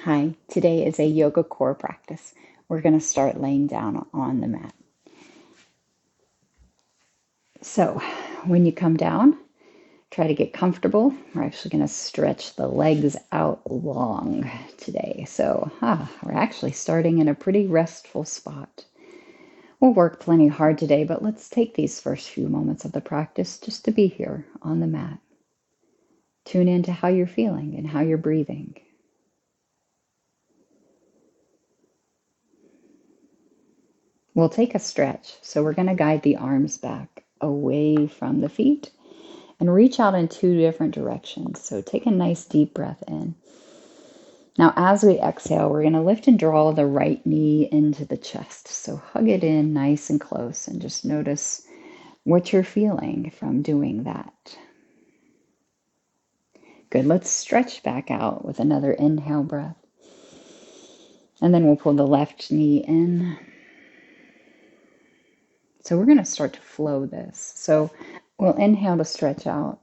Hi, today is a yoga core practice. We're going to start laying down on the mat. So, when you come down, try to get comfortable. We're actually going to stretch the legs out long today. So, we're actually starting in a pretty restful spot. We'll work plenty hard today, but let's take these first few moments of the practice just to be here on the mat. Tune into how you're feeling and how you're breathing. We'll take a stretch. So we're going to guide the arms back away from the feet and reach out in two different directions. So take a nice deep breath in. Now, as we exhale, we're going to lift and draw the right knee into the chest. So hug it in nice and close and just notice what you're feeling from doing that. Good. Let's stretch back out with another inhale breath. And then we'll pull the left knee in. So we're going to start to flow this. So we'll inhale to stretch out.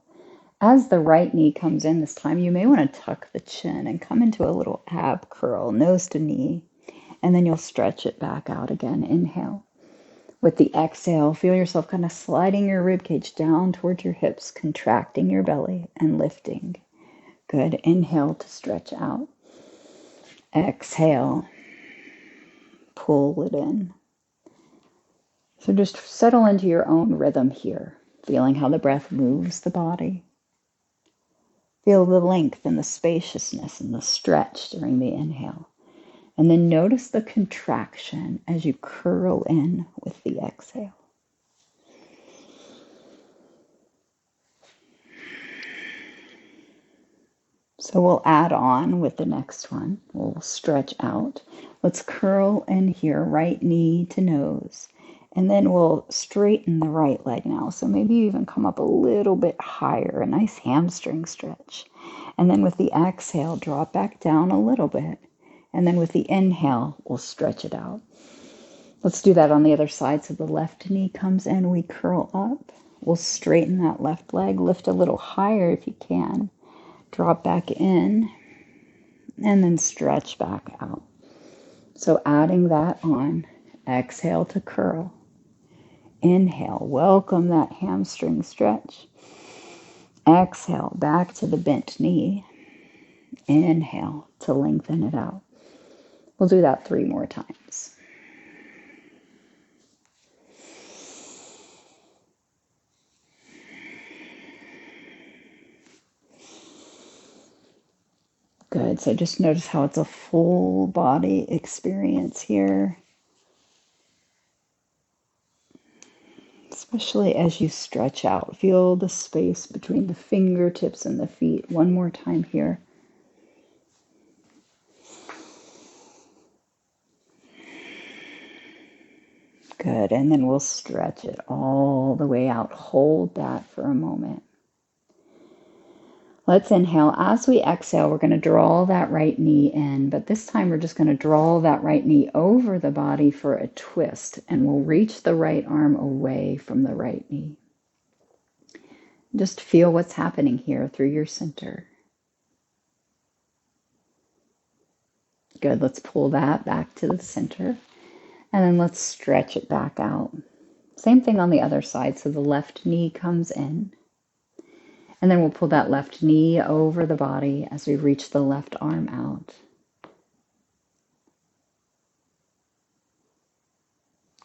As the right knee comes in this time, you may want to tuck the chin and come into a little ab curl, nose to knee. And then you'll stretch it back out again. Inhale. With the exhale, feel yourself kind of sliding your ribcage down towards your hips, contracting your belly and lifting. Good. Inhale to stretch out. Exhale. Pull it in. So just settle into your own rhythm here, feeling how the breath moves the body. Feel the length and the spaciousness and the stretch during the inhale. And then notice the contraction as you curl in with the exhale. So we'll add on with the next one. We'll stretch out. Let's curl in here, right knee to nose. And then we'll straighten the right leg now. So maybe you even come up a little bit higher, a nice hamstring stretch. And then with the exhale, drop back down a little bit. And then with the inhale, we'll stretch it out. Let's do that on the other side. So the left knee comes in, we curl up. We'll straighten that left leg, lift a little higher if you can. Drop back in, and then stretch back out. So adding that on, exhale to curl. Inhale, welcome that hamstring stretch. Exhale, back to the bent knee. Inhale to lengthen it out. We'll do that 3 more times. Good, so just notice how it's a full body experience here. Especially as you stretch out. Feel the space between the fingertips and the feet. One more time here. Good, and then we'll stretch it all the way out. Hold that for a moment. Let's inhale. As we exhale, we're going to draw that right knee in, but this time we're just going to draw that right knee over the body for a twist, and we'll reach the right arm away from the right knee. Just feel what's happening here through your center. Good, let's pull that back to the center, and then let's stretch it back out. Same thing on the other side, so the left knee comes in. And then we'll pull that left knee over the body as we reach the left arm out.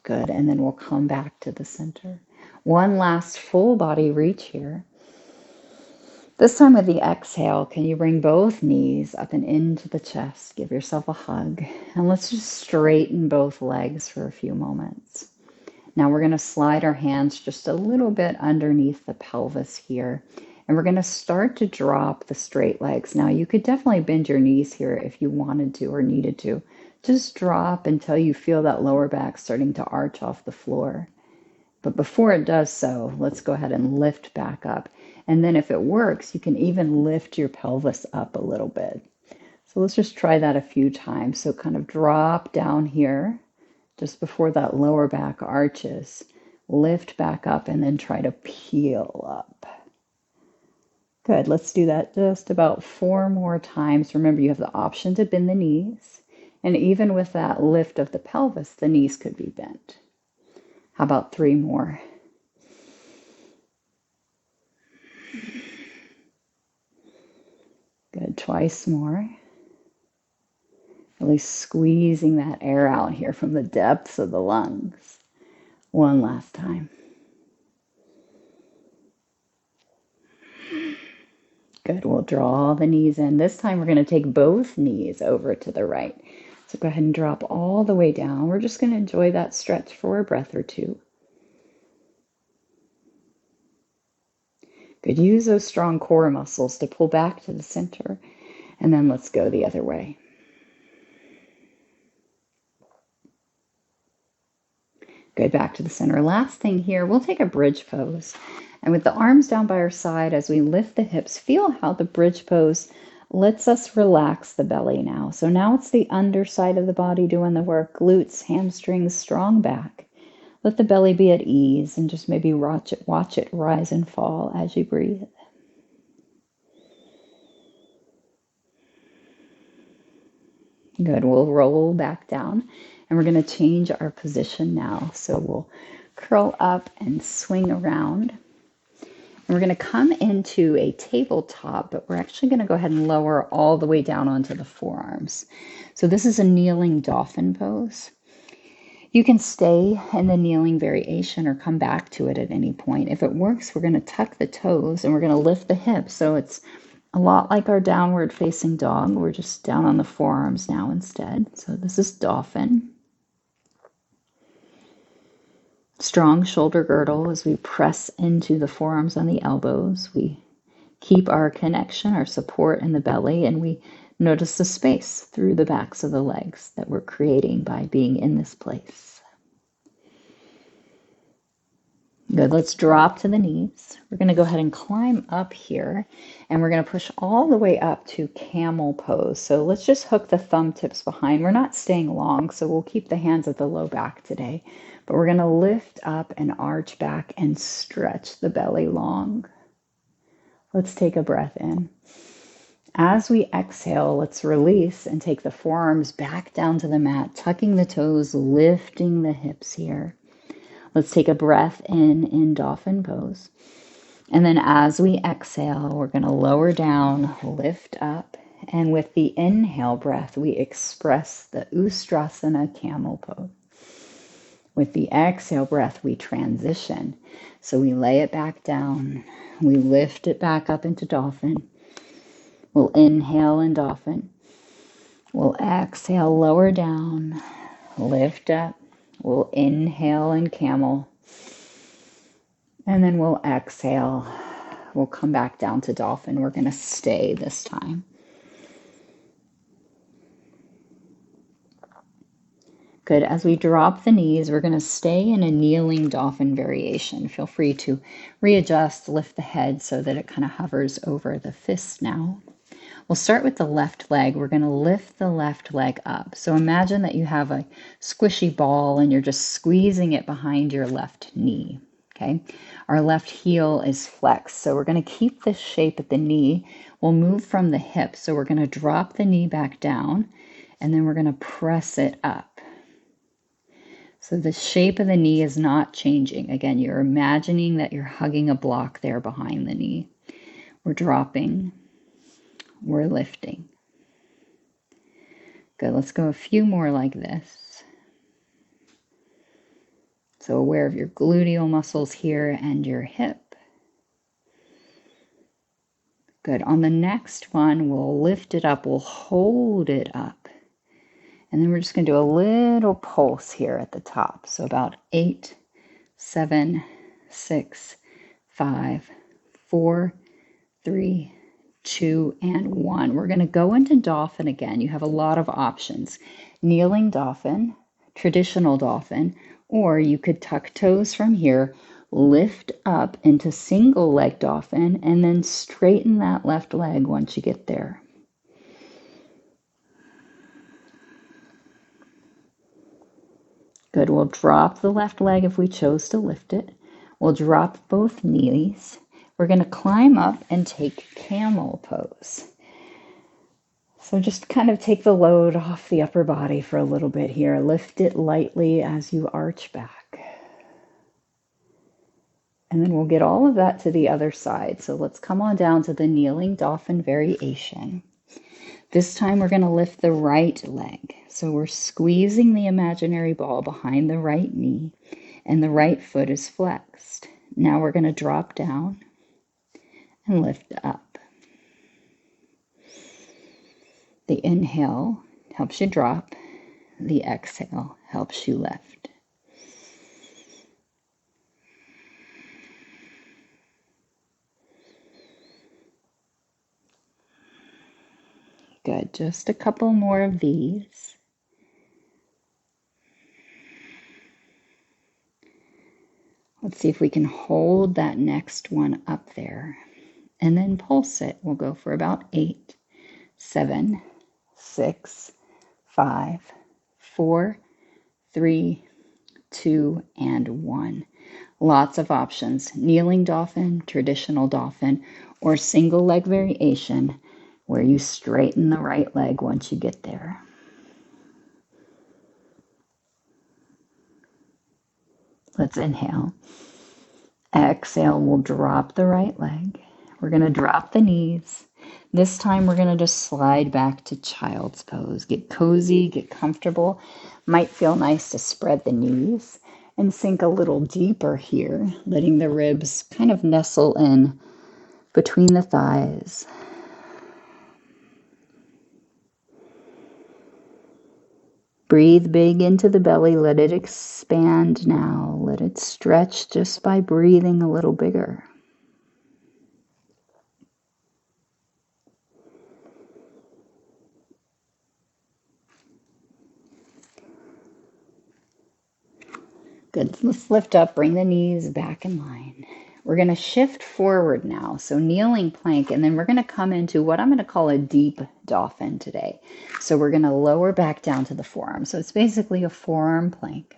Good, and then we'll come back to the center. One last full body reach here. This time with the exhale, can you bring both knees up and into the chest? Give yourself a hug. And let's just straighten both legs for a few moments. Now we're going to slide our hands just a little bit underneath the pelvis here. And we're going to start to drop the straight legs. Now, you could definitely bend your knees here if you wanted to or needed to. Just drop until you feel that lower back starting to arch off the floor. But before it does so, let's go ahead and lift back up. And then if it works, you can even lift your pelvis up a little bit. So let's just try that a few times. So kind of drop down here just before that lower back arches. Lift back up and then try to peel up. Good. Let's do that just about 4 more times. Remember, you have the option to bend the knees. And even with that lift of the pelvis, the knees could be bent. How about 3 more? Good. Twice more. Really squeezing that air out here from the depths of the lungs. One last time. Good. We'll draw the knees in. This time we're going to take both knees over to the right. So go ahead and drop all the way down. We're just going to enjoy that stretch for a breath or two. Good. Use those strong core muscles to pull back to the center. And then let's go the other way. Good. Back to the center. Last thing here, we'll take a bridge pose. And with the arms down by our side, as we lift the hips, feel how the bridge pose lets us relax the belly now. So now it's the underside of the body doing the work. Glutes, hamstrings, strong back. Let the belly be at ease and just maybe watch it rise and fall as you breathe. Good. We'll roll back down and we're going to change our position now. So we'll curl up and swing around. And we're going to come into a tabletop, but we're actually going to go ahead and lower all the way down onto the forearms. So this is a kneeling dolphin pose. You can stay in the kneeling variation or come back to it at any point. If it works, we're going to tuck the toes and we're going to lift the hips. So it's a lot like our downward facing dog. We're just down on the forearms now instead. So this is dolphin. Strong shoulder girdle as we press into the forearms on the elbows. We keep our connection, our support in the belly, and we notice the space through the backs of the legs that we're creating by being in this place. Good. Let's drop to the knees. We're going to go ahead and climb up here, and we're going to push all the way up to camel pose. So let's just hook the thumb tips behind. We're not staying long, so we'll keep the hands at the low back today. But we're going to lift up and arch back and stretch the belly long. Let's take a breath in. As we exhale, let's release and take the forearms back down to the mat, tucking the toes, lifting the hips here. Let's take a breath in dolphin pose. And then as we exhale, we're going to lower down, lift up. And with the inhale breath, we express the Ustrasana camel pose. With the exhale breath, we transition. So we lay it back down. We lift it back up into dolphin. We'll inhale in dolphin. We'll exhale, lower down, lift up. We'll inhale in camel. And then we'll exhale. We'll come back down to dolphin. We're going to stay this time. Good. As we drop the knees, we're going to stay in a kneeling dolphin variation. Feel free to readjust, lift the head so that it kind of hovers over the fist now. We'll start with the left leg. We're going to lift the left leg up. So imagine that you have a squishy ball and you're just squeezing it behind your left knee. Okay. Our left heel is flexed. So we're going to keep this shape at the knee. We'll move from the hip. So we're going to drop the knee back down and then we're going to press it up. So the shape of the knee is not changing. Again, you're imagining that you're hugging a block there behind the knee. We're dropping. We're lifting. Good. Let's go a few more like this. So aware of your gluteal muscles here and your hip. Good. On the next one, we'll lift it up. We'll hold it up. And then we're just going to do a little pulse here at the top. So about 8, 7, 6, 5, 4, 3, 2, and 1. We're going to go into dolphin again. You have a lot of options. Kneeling dolphin, traditional dolphin, or you could tuck toes from here, lift up into single leg dolphin, and then straighten that left leg once you get there. Good. We'll drop the left leg if we chose to lift it. We'll drop both knees. we're going to climb up and take camel pose. So just kind of take the load off the upper body for a little bit here. Lift it lightly as you arch back. And then we'll get all of that to the other side. So let's come on down to the kneeling dolphin variation. This time we're going to lift the right leg. So we're squeezing the imaginary ball behind the right knee, and the right foot is flexed. Now we're going to drop down and lift up. The inhale helps you drop. The exhale helps you lift. Good. Just a couple more of these. Let's see if we can hold that next one up there. And then pulse it. We'll go for about 8, 7, 6, 5, 4, 3, 2, and 1. Lots of options. Kneeling dolphin, traditional dolphin, or single leg variation where you straighten the right leg once you get there. Let's inhale. Exhale, we'll drop the right leg. We're going to drop the knees. This time we're going to just slide back to child's pose. Get cozy, get comfortable. Might feel nice to spread the knees and sink a little deeper here, letting the ribs kind of nestle in between the thighs. Breathe big into the belly. Let it expand now. Let it stretch just by breathing a little bigger. Good. Let's lift up. Bring the knees back in line. We're going to shift forward now. So kneeling plank, and then we're going to come into what I'm going to call a deep dolphin today. So we're going to lower back down to the forearm. So it's basically a forearm plank.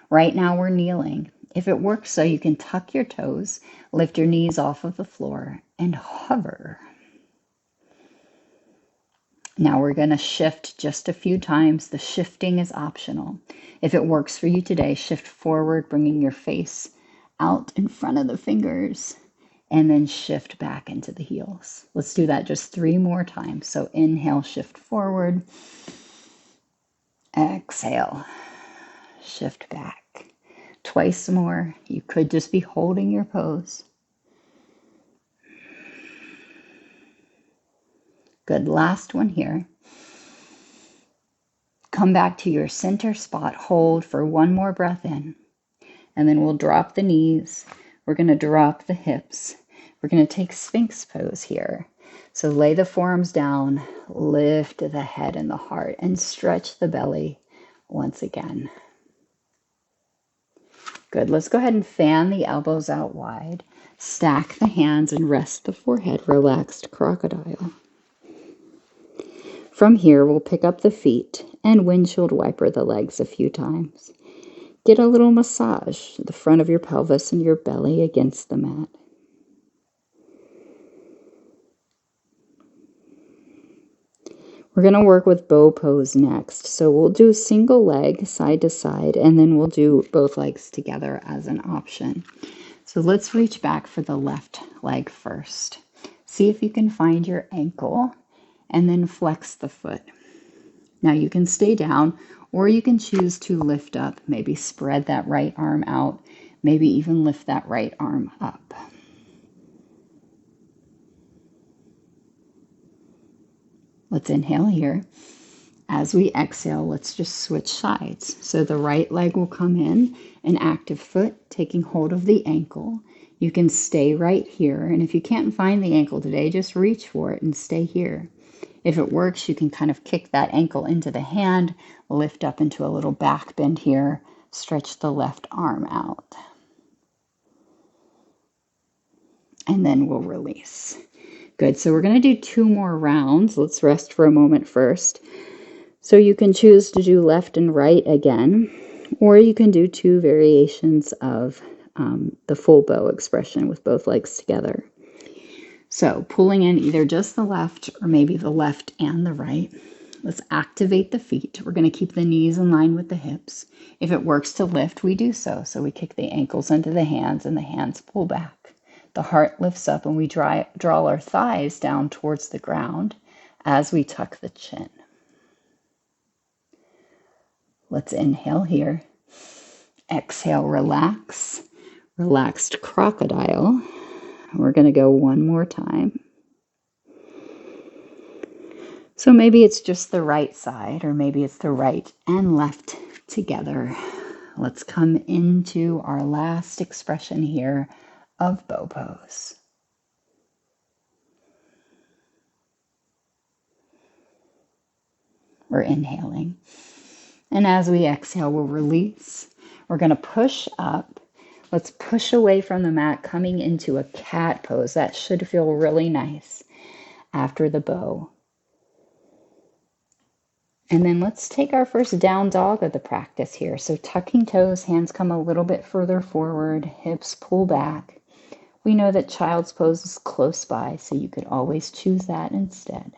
Right now we're kneeling. If it works so, you can tuck your toes, lift your knees off of the floor, and hover. Now we're going to shift just a few times. The shifting is optional. If it works for you today, shift forward, bringing your face out in front of the fingers, and then shift back into the heels. Let's do that just 3 more times. So inhale, shift forward. Exhale, shift back. Twice more. You could just be holding your pose. Good. Last one here. Come back to your center spot. Hold for 1 more breath in. And then we'll drop the knees. We're going to drop the hips. We're going to take Sphinx pose here. So lay the forearms down, lift the head and the heart, and stretch the belly once again. Good. Let's go ahead and fan the elbows out wide. Stack the hands and rest the forehead. Relaxed crocodile. From here, we'll pick up the feet and windshield wiper the legs a few times. Get a little massage, the front of your pelvis and your belly against the mat. We're going to work with bow pose next. So we'll do single leg side to side, and then we'll do both legs together as an option. So let's reach back for the left leg first. See if you can find your ankle, and then flex the foot. Now you can stay down, or you can choose to lift up, maybe spread that right arm out, maybe even lift that right arm up. Let's inhale here. As we exhale, let's just switch sides. So the right leg will come in, an active foot taking hold of the ankle. You can stay right here, and if you can't find the ankle today, just reach for it and stay here. If it works, you can kind of kick that ankle into the hand, lift up into a little back bend here, stretch the left arm out. And then we'll release. Good, so we're going to do 2 more rounds. Let's rest for a moment first. So you can choose to do left and right again, or you can do 2 variations of the full bow expression with both legs together. So pulling in either just the left or maybe the left and the right. Let's activate the feet. We're going to keep the knees in line with the hips. If it works to lift, we do so. So we kick the ankles into the hands and the hands pull back. The heart lifts up and we draw our thighs down towards the ground as we tuck the chin. Let's inhale here. Exhale, relax. Relaxed crocodile. We're going to go one more time. So maybe it's just the right side, or maybe it's the right and left together. Let's come into our last expression here of bow pose. We're inhaling. And as we exhale, we'll release. We're going to push up. Let's push away from the mat, coming into a cat pose. That should feel really nice after the bow. And then let's take our first down dog of the practice here. So tucking toes, hands come a little bit further forward, hips pull back. We know that child's pose is close by, so you could always choose that instead.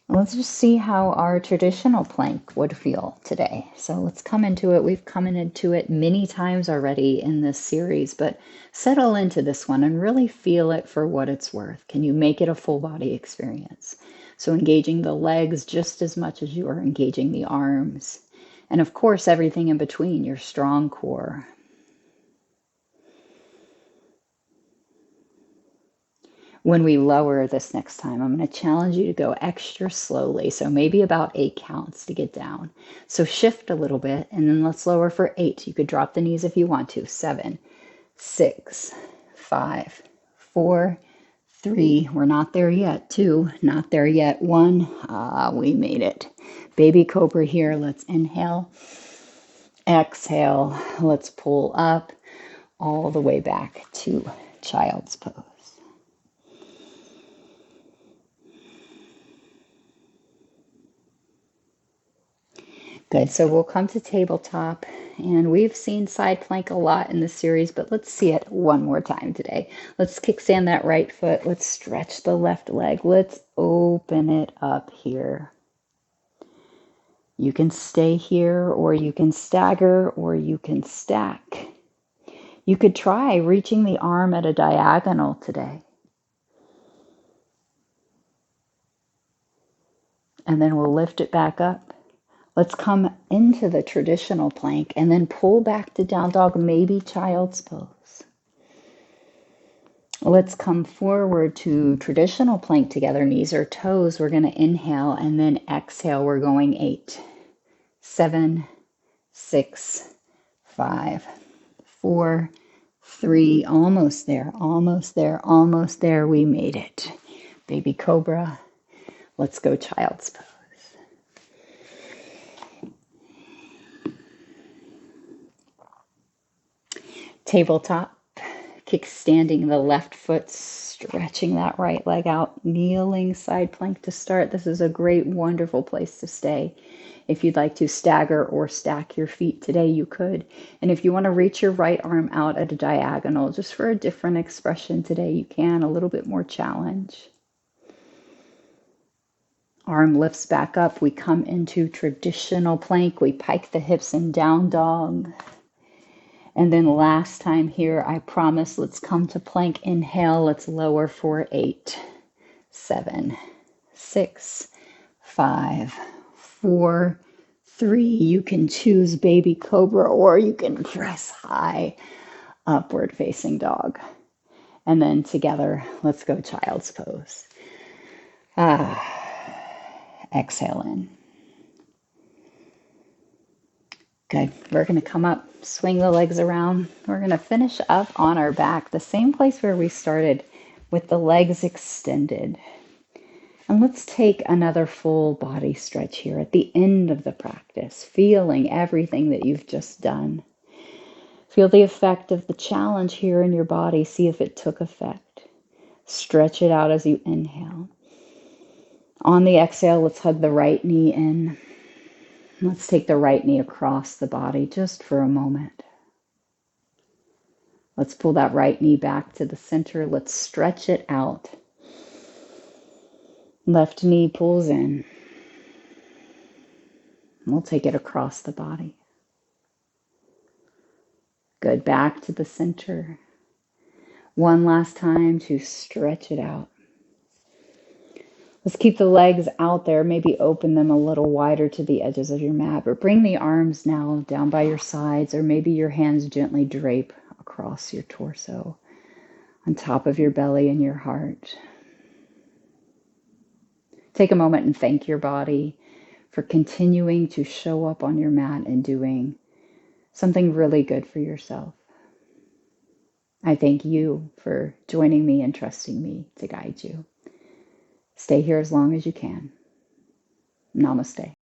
Let's just see how our traditional plank would feel today. So let's come into it. We've come into it many times already in this series, but settle into this one and really feel it for what it's worth. Can you make it a full body experience? So engaging the legs just as much as you are engaging the arms. And of course, everything in between, your strong core. When we lower this next time, I'm going to challenge you to go extra slowly. So maybe about 8 counts to get down. So shift a little bit and then let's lower for 8. You could drop the knees if you want to. 7, 6, 5, 4, 3. We're not there yet. 2, not there yet. 1. We made it. Baby cobra here. Let's inhale. Exhale. Let's pull up all the way back to child's pose. Good, so we'll come to tabletop, and we've seen side plank a lot in this series, but let's see it one more time today. Let's kickstand that right foot. Let's stretch the left leg. Let's open it up here. You can stay here, or you can stagger, or you can stack. You could try reaching the arm at a diagonal today. And then we'll lift it back up. Let's come into the traditional plank and then pull back to down dog, maybe child's pose. Let's come forward to traditional plank together, knees or toes. We're going to inhale and then exhale. We're going 8, 7, 6, 5, 4, 3. Almost there, almost there, almost there. We made it. Baby cobra. Let's go child's pose. Tabletop, kickstanding the left foot, stretching that right leg out, kneeling side plank to start. This is a great, wonderful place to stay. If you'd like to stagger or stack your feet today, you could. And if you want to reach your right arm out at a diagonal, just for a different expression today, you can, a little bit more challenge. Arm lifts back up. We come into traditional plank. We pike the hips in down dog. And then last time here, I promise, let's come to plank. Inhale, let's lower for 8, 7, 6, 5, 4, 3. You can choose baby cobra or you can press high, upward facing dog. And then together, let's go child's pose. Exhale in. Good. We're going to come up, swing the legs around. We're going to finish up on our back, the same place where we started, with the legs extended. And let's take another full body stretch here at the end of the practice, feeling everything that you've just done. Feel the effect of the challenge here in your body. See if it took effect. Stretch it out as you inhale. On the exhale, let's hug the right knee in. Let's take the right knee across the body just for a moment. Let's pull that right knee back to the center. Let's stretch it out. Left knee pulls in. We'll take it across the body. Good. Back to the center. One last time to stretch it out. Let's keep the legs out there. Maybe open them a little wider to the edges of your mat. But bring the arms now down by your sides, or maybe your hands gently drape across your torso, on top of your belly and your heart. Take a moment and thank your body for continuing to show up on your mat and doing something really good for yourself. I thank you for joining me and trusting me to guide you. Stay here as long as you can. Namaste.